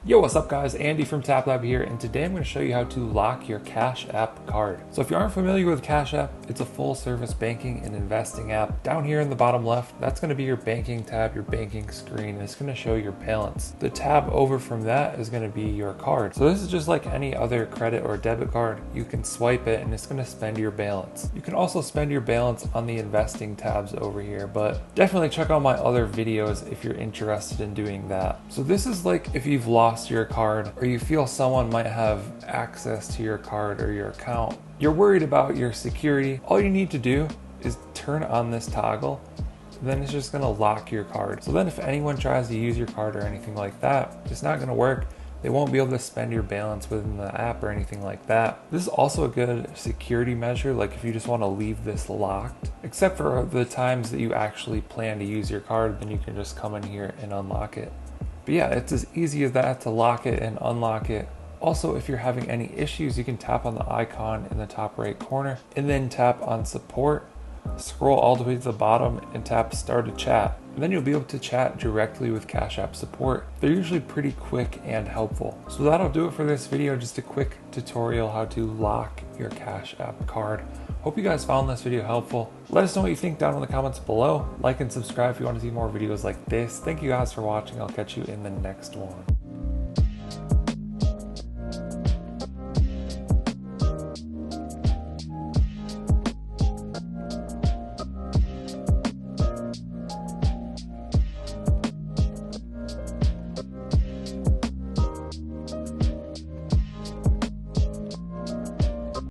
Yo, what's up guys? Andy from TapLab here, and today I'm going to show you how to lock your Cash App card. So if you aren't familiar with Cash App, it's a full service banking and investing app. Down here in the bottom left, that's going to be your banking tab, your banking screen, and it's going to show your balance. The tab over from that is going to be your card. So this is just like any other credit or debit card. You can swipe it and it's going to spend your balance. You can also spend your balance on the investing tabs over here, but definitely check out my other videos if you're interested in doing that. So this is like if you've lost your card or you feel someone might have access to your card or your account. You're worried about your security. All you need to do is turn on this toggle, then it's just going to lock your card. So then if anyone tries to use your card or anything like that, it's not going to work. They won't be able to spend your balance within the app or anything like that. This is also a good security measure, like if you just want to leave this locked, except for the times that you actually plan to use your card, then you can just come in here and unlock it. But yeah, it's as easy as that to lock it and unlock it. Also, if you're having any issues, you can tap on the icon in the top right corner and then tap on support, scroll all the way to the bottom and tap start a chat. And then you'll be able to chat directly with Cash App support. They're usually pretty quick and helpful. So that'll do it for this video, just a quick tutorial how to lock your Cash App card. Hope you guys found this video helpful. Let us know what you think down in the comments below. Like and subscribe if you want to see more videos like this. Thank you guys for watching. I'll catch you in the next one.